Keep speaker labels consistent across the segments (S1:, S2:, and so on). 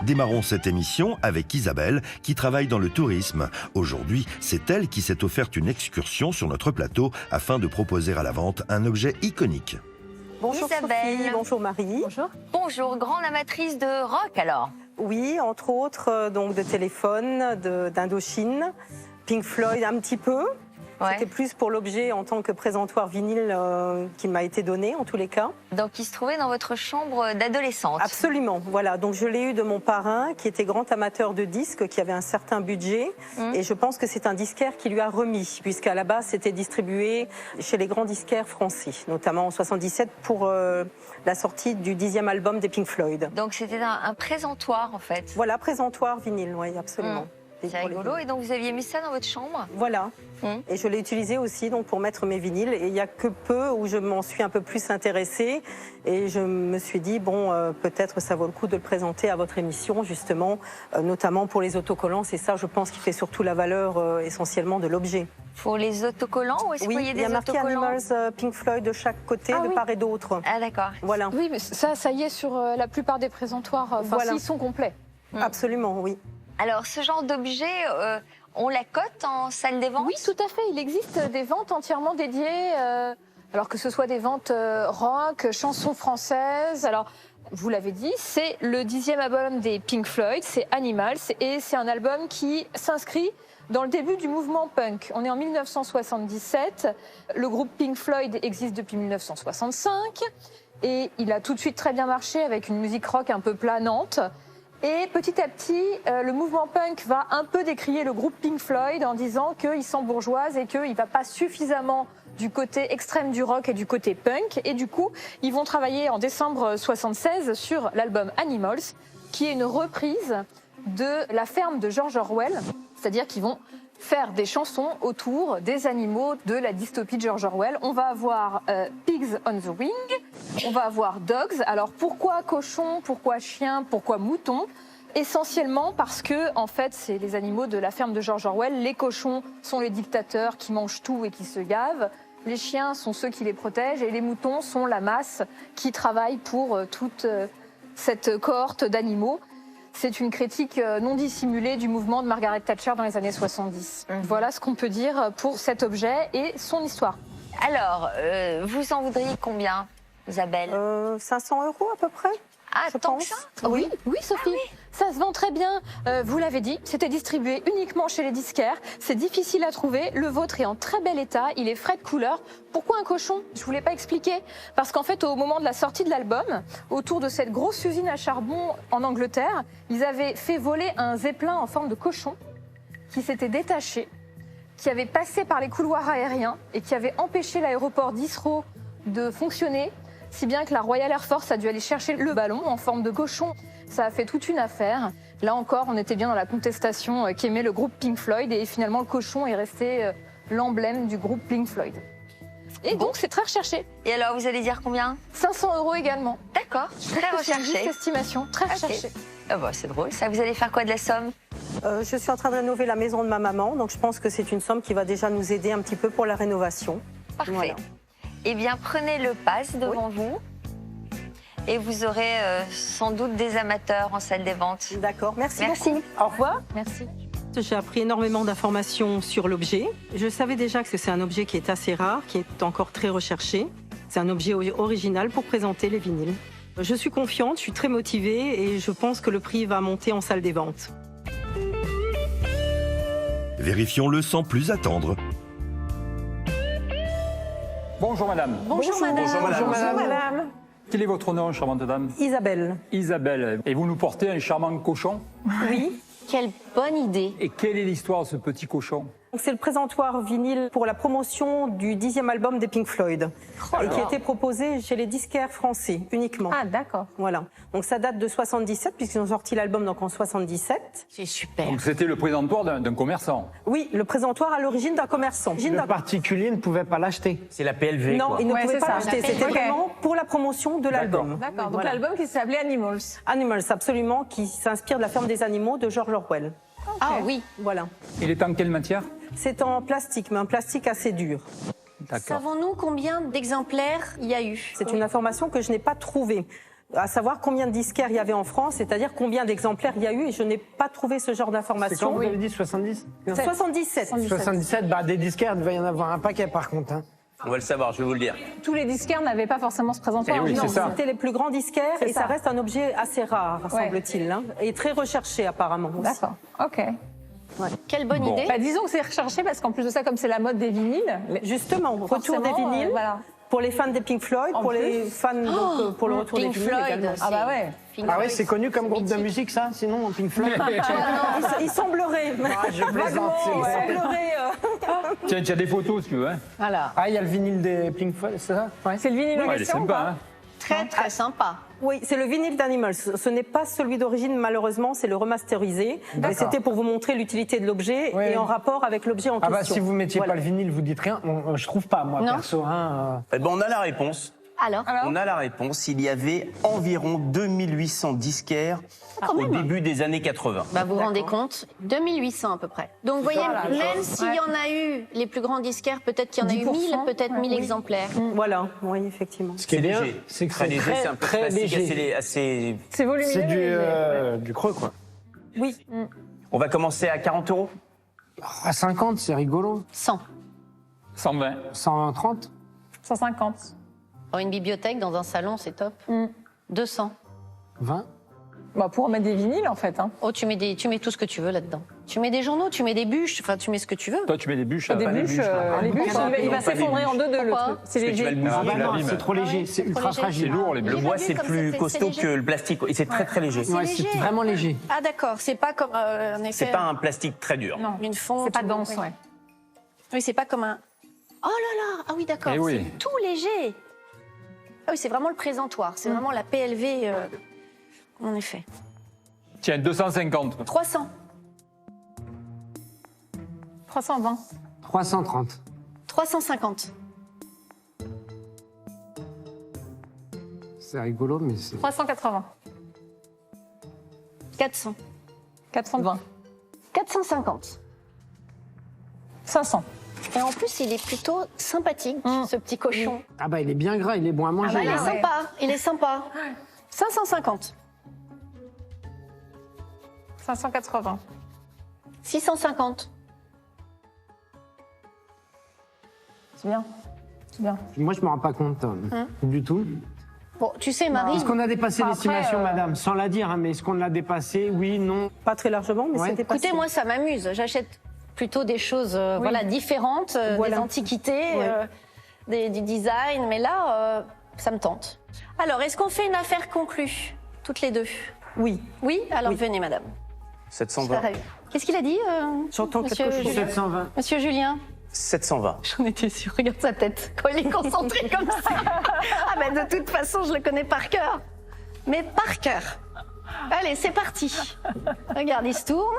S1: Démarrons cette émission avec Isabelle qui travaille dans le tourisme. Aujourd'hui, c'est elle qui s'est offerte une excursion sur notre plateau afin de proposer à la vente un objet iconique.
S2: Bonjour
S3: Isabelle.
S2: Sophie, bonjour Marie.
S3: Bonjour. Bonjour, grande amatrice de rock alors.
S2: Oui, entre autres donc de téléphone, d'Indochine, Pink Floyd un petit peu.
S3: Ouais.
S2: C'était plus pour l'objet en tant que présentoir vinyle qui m'a été donné en tous les cas.
S3: Donc il se trouvait dans votre chambre d'adolescente.
S2: Absolument, voilà. Donc je l'ai eu de mon parrain qui était grand amateur de disques, qui avait un certain budget. Et je pense que c'est un disquaire qui lui a remis, puisqu'à la base c'était distribué chez les grands disquaires français, notamment en 77 pour la sortie du 10e album des Pink Floyd.
S3: Donc c'était un présentoir en fait.
S2: Voilà, présentoir vinyle, oui, absolument.
S3: C'est rigolo. Et donc vous aviez mis ça dans votre chambre?
S2: Voilà. Et je l'ai utilisé aussi donc, pour mettre mes vinyles. Et il n'y a que peu où je m'en suis un peu plus intéressée. Et je me suis dit, bon, peut-être ça vaut le coup de le présenter à votre émission, justement, notamment pour les autocollants. C'est ça, je pense, qui fait surtout la valeur essentiellement de l'objet.
S3: Pour les autocollants ou est-ce qu'il y a des
S2: il y a marqué
S3: autocollants?
S2: Animals, Pink Floyd de chaque côté, de part et d'autre.
S3: Ah d'accord.
S2: Voilà.
S4: Oui, mais ça y est sur la plupart des présentoirs. Enfin,
S2: Voilà.
S4: s'ils sont complets.
S2: Absolument, oui.
S3: Alors ce genre d'objet, on la cote en salle des ventes?
S4: Oui, tout à fait. Il existe des ventes entièrement dédiées, alors que ce soit des ventes rock, chansons françaises. Alors, vous l'avez dit, c'est le 10e album des Pink Floyd, c'est Animals, et c'est un album qui s'inscrit dans le début du mouvement punk. On est en 1977, le groupe Pink Floyd existe depuis 1965, et il a tout de suite très bien marché avec une musique rock un peu planante. Et petit à petit, le mouvement punk va un peu décrier le groupe Pink Floyd en disant qu'il s'embourgeoise et qu'il ne va pas suffisamment du côté extrême du rock et du côté punk. Et du coup, ils vont travailler en décembre 76 sur l'album Animals, qui est une reprise de La ferme de George Orwell. C'est-à-dire qu'ils vont faire des chansons autour des animaux de la dystopie de George Orwell. On va avoir Pigs on the Wing, on va avoir Dogs. Alors pourquoi cochon, pourquoi chien, pourquoi mouton? Essentiellement parce que, en fait, c'est les animaux de la ferme de George Orwell. Les cochons sont les dictateurs qui mangent tout et qui se gavent. Les chiens sont ceux qui les protègent et les moutons sont la masse qui travaille pour toute cette cohorte d'animaux. C'est une critique non dissimulée du mouvement de Margaret Thatcher dans les années 70. Voilà ce qu'on peut dire pour cet objet et son histoire.
S3: Alors, vous en voudriez combien, Isabelle?
S2: 500 € à peu près.
S3: Ah,
S2: je
S3: tant
S2: pense.
S3: que ça?
S4: Oui, Sophie. Ça se vend très bien. Vous l'avez dit, c'était distribué uniquement chez les disquaires. C'est difficile à trouver. Le vôtre est en très bel état. Il est frais de couleur. Pourquoi un cochon? Je ne vous l'ai pas expliqué. Parce qu'en fait, au moment de la sortie de l'album, autour de cette grosse usine à charbon en Angleterre, ils avaient fait voler un zeppelin en forme de cochon qui s'était détaché, qui avait passé par les couloirs aériens et qui avait empêché l'aéroport d'Heathrow de fonctionner, si bien que la Royal Air Force a dû aller chercher le ballon en forme de cochon. Ça a fait toute une affaire. Là encore, on était bien dans la contestation qu'aimait le groupe Pink Floyd et finalement le cochon est resté l'emblème du groupe Pink Floyd. Et donc c'est très recherché.
S3: Et alors, vous allez dire combien?
S4: 500 € également.
S3: D'accord, très
S4: C'est une juste
S3: recherché.
S4: estimation, très recherché.
S3: Ah bah, c'est drôle. Ça, vous allez faire quoi de la somme?
S2: Je suis en train de rénover la maison de ma maman, donc je pense que c'est une somme qui va déjà nous aider un petit peu pour la rénovation.
S3: Parfait.
S2: Voilà.
S3: Eh bien, prenez le pass devant vous et vous aurez sans doute des amateurs en salle des ventes.
S2: D'accord, merci
S3: Merci.
S2: beaucoup. Au revoir.
S4: Merci.
S2: J'ai appris énormément d'informations sur l'objet. Je savais déjà que c'est un objet qui est assez rare, qui est encore très recherché. C'est un objet original pour présenter les vinyles. Je suis confiante, je suis très motivée et je pense que le prix va monter en salle des ventes.
S1: Vérifions-le sans plus attendre.
S5: Bonjour madame.
S2: Bonjour madame.
S5: Bonjour, madame.
S2: madame.
S5: Quel est votre nom, charmante dame?
S2: Isabelle.
S5: Isabelle. Et vous nous portez un charmant cochon?
S2: Oui.
S3: Quelle bonne idée!
S5: Et quelle est l'histoire de ce petit cochon?
S2: C'est le présentoir vinyle pour la promotion du 10e album des Pink Floyd et qui a été proposé chez les disquaires français uniquement.
S4: Ah d'accord.
S2: Voilà. Donc ça date de 77 puisqu'ils ont sorti l'album donc en 77.
S3: C'est super.
S5: Donc c'était le présentoir d'un commerçant.
S2: Oui, le présentoir à l'origine d'un commerçant.
S6: Le particulier ne pouvait pas l'acheter. C'est la PLV.
S2: Non,
S6: quoi.
S2: il ne
S7: Ouais,
S2: pouvait
S7: c'est
S2: pas
S7: ça.
S2: l'acheter. C'était
S7: Ok.
S2: vraiment pour la promotion de l'album.
S7: D'accord, donc
S2: Voilà.
S7: l'album qui s'appelait Animals.
S2: Animals, absolument, qui s'inspire de la ferme des animaux de George Orwell.
S3: Ah oui.
S2: Voilà.
S5: Il est en quelle matière?
S2: C'est en plastique, mais un plastique assez dur.
S5: D'accord.
S8: Savons-nous combien d'exemplaires il y a eu?
S2: C'est une information que je n'ai pas trouvée. à savoir combien de disquaires il y avait en France, c'est-à-dire combien d'exemplaires il y a eu, et je n'ai pas trouvé ce genre
S6: C'est quand
S2: d'informations.
S6: vous avez dit 70
S2: 77.
S6: 77, bah des disquaires, il va y en avoir un paquet par contre. Hein.
S7: On va le savoir, je vais vous le dire.
S4: Tous les disquaires n'avaient pas forcément ce présentoir.
S5: Eh oui,
S2: Non,
S5: c'est ça.
S2: c'était les plus grands disquaires,
S4: C'est
S2: et ça
S4: ça.
S2: reste un objet assez rare, semble-t-il, hein, et très recherché apparemment aussi.
S4: D'accord, ok.
S8: Quelle bonne
S5: Bon.
S8: idée.
S4: Bah, disons que c'est recherché parce qu'en plus de ça, comme c'est la mode des vinyles,
S2: Justement, retour
S4: forcément,
S2: des vinyles,
S4: voilà.
S2: pour les fans des Pink Floyd,
S4: En
S2: pour
S4: plus.
S2: les fans, donc, pour le retour
S8: Pink
S2: des vinyles
S8: Floyd,
S2: également.
S4: Ah bah ouais.
S8: Pink
S6: Ah ouais,
S8: Floyd,
S6: c'est connu comme groupe de
S8: mythique.
S6: musique ça, sinon Pink Floyd.
S2: Ils semblerait.
S6: je plaisante.
S2: Il
S6: Ouais.
S2: semblerait.
S5: Tiens, tu as des photos, si tu veux. Hein.
S4: Voilà.
S6: Ah, il y a le vinyle des Pink Floyd, c'est ça?
S4: C'est le vinyle en
S5: Ouais, il est
S4: question, ou
S5: sympa.
S4: pas
S5: Hein.
S8: Très très sympa.
S2: Oui, c'est le vinyle d'Animals. Ce n'est pas celui d'origine, malheureusement, c'est le remasterisé. Mais
S6: D'accord.
S2: c'était pour vous montrer l'utilité de l'objet
S6: Oui.
S2: et en rapport avec l'objet en
S6: Ah
S2: question.
S6: bah si vous mettiez
S2: Voilà.
S6: pas le vinyle, vous dites rien. Je trouve pas, moi,
S8: Non.
S6: perso. Hein,
S7: Eh ben, on a la réponse.
S8: Alors,
S7: On a la réponse. Il y avait environ 2800 disquaires
S8: quand
S7: au
S8: même.
S7: début des années 80.
S8: bah, vous vous rendez compte, 2800 à peu près. Donc vous voyez,
S4: Voilà,
S8: même s'il y en a eu, les plus grands disquaires, peut-être qu'il y en a eu 1000,
S4: 10%,
S8: peut-être 1000
S4: oui.
S8: exemplaires.
S2: Voilà, oui, effectivement.
S6: Ce qui est
S7: C'est
S6: bien,
S7: léger.
S6: c'est que
S7: Très
S6: c'est
S7: léger, c'est un peu
S6: très
S7: plastique
S6: léger.
S7: assez...
S4: C'est volumineux.
S6: C'est
S4: mais-
S6: du creux, quoi.
S2: Oui,
S7: On va commencer à 40 €.
S6: À 50, c'est rigolo.
S8: 100.
S5: 120.
S6: 130,
S4: 150.
S8: Dans une bibliothèque, dans un salon, c'est top. 200.
S6: 20.
S4: Bah, pour mettre des vinyles, en fait. Hein.
S8: Oh, tu mets tout ce que tu veux là-dedans. Tu mets des journaux, tu mets des bûches, enfin, tu mets ce que tu veux.
S5: Toi, tu mets des bûches.
S4: Des
S5: pas des
S4: bûches,
S5: là.
S4: les bûches, il va
S7: Pas des
S4: s'effondrer en
S7: bûches.
S4: deux, le
S8: Pourquoi
S4: truc. C'est
S7: Parce que tu vas
S4: léger.
S7: le
S6: Ah
S7: bousiller,
S6: bah
S7: la
S6: non,
S7: bime.
S6: c'est trop léger, c'est ultra
S8: léger.
S5: C'est
S6: fragile.
S5: lourd, les
S8: Mais
S5: bûches.
S7: Le
S8: j'ai
S7: bois,
S8: vu
S7: c'est
S8: comme
S7: plus
S8: c'est
S7: costaud
S8: léger.
S7: que le plastique. Et c'est très très léger.
S8: C'est
S6: Ouais,
S8: léger.
S6: c'est vraiment léger.
S8: Ah d'accord, c'est pas comme en effet
S7: C'est pas un plastique très dur.
S4: Non,
S8: une fonte.
S4: c'est pas
S8: ou-
S4: dense,
S8: oui.
S4: ouais.
S8: Oui, c'est pas comme un. Oh là là, ah oui d'accord,
S5: Eh oui.
S8: c'est tout léger. Ah oui, c'est vraiment le présentoir, c'est vraiment la PLV. En effet.
S5: Tiens, 250.
S8: 300.
S4: 320.
S6: 330.
S8: 350.
S6: C'est rigolo, mais c'est...
S4: 380.
S8: 400.
S4: 420.
S8: 450.
S4: 500.
S8: Et en plus, il est plutôt sympathique, ce petit cochon.
S6: Ah bah, il est bien gras, il est bon à manger.
S8: Ah bah, il est
S6: là.
S4: ouais.
S8: sympa, il est sympa. 550.
S4: 580.
S8: 650.
S4: C'est bien. C'est bien.
S6: Moi, je me rends pas compte du tout.
S8: Bon, tu sais, Marie,
S6: Est-ce qu'on a dépassé
S4: Après,
S6: l'estimation, madame? Sans la dire, hein, mais est-ce qu'on l'a dépassé? Oui, non.
S2: pas très largement, mais
S6: Ouais.
S2: c'était pas
S8: écoutez, moi, ça m'amuse. J'achète plutôt des choses voilà, différentes,
S2: Voilà.
S8: des antiquités, du design, mais là, ça me tente. Alors, est-ce qu'on fait une affaire conclue, toutes les deux?
S2: Oui,
S8: Oui. Alors,
S2: Oui.
S8: venez, madame.
S7: 720.
S8: Qu'est-ce qu'il a dit
S2: j'entends
S8: Monsieur
S2: quelque chose.
S8: Julien.
S6: 720.
S8: Monsieur Julien?
S7: 720.
S8: J'en étais sûre, regarde sa tête, quand il est concentré comme ça. Ah ben de toute façon, je le connais par cœur. Mais par cœur. Allez, c'est parti. Regarde, il se tourne.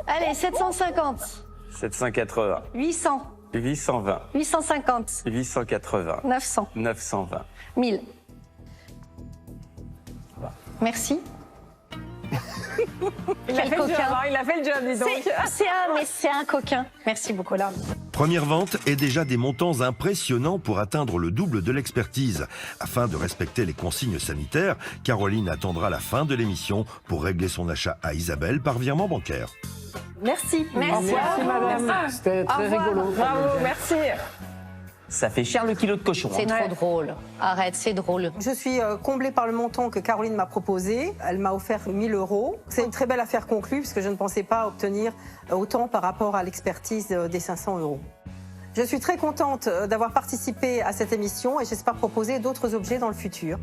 S8: Allez, 750,
S7: 780.
S8: 800,
S7: 820.
S8: 850,
S7: 880.
S8: 900,
S7: 920.
S8: 1000. Merci.
S4: Il a
S8: Quel
S4: fait le job,
S8: coquin.
S4: hein, il a fait le job, dis donc.
S8: C'est un coquin. Merci beaucoup, là.
S1: Première vente et déjà des montants impressionnants pour atteindre le double de l'expertise. Afin de respecter les consignes sanitaires, Caroline attendra la fin de l'émission pour régler son achat à Isabelle par virement bancaire.
S2: Merci.
S8: Merci.
S6: Merci, madame. C'était très rigolo.
S4: Bravo, merci.
S7: Ça fait cher le kilo de cochon.
S8: C'est
S7: hein.
S8: trop drôle. Arrête, c'est drôle.
S2: Je suis comblée par le montant que Caroline m'a proposé. Elle m'a offert 1 000 €. C'est une très belle affaire conclue puisque je ne pensais pas obtenir autant par rapport à l'expertise des 500 €. Je suis très contente d'avoir participé à cette émission et j'espère proposer d'autres objets dans le futur.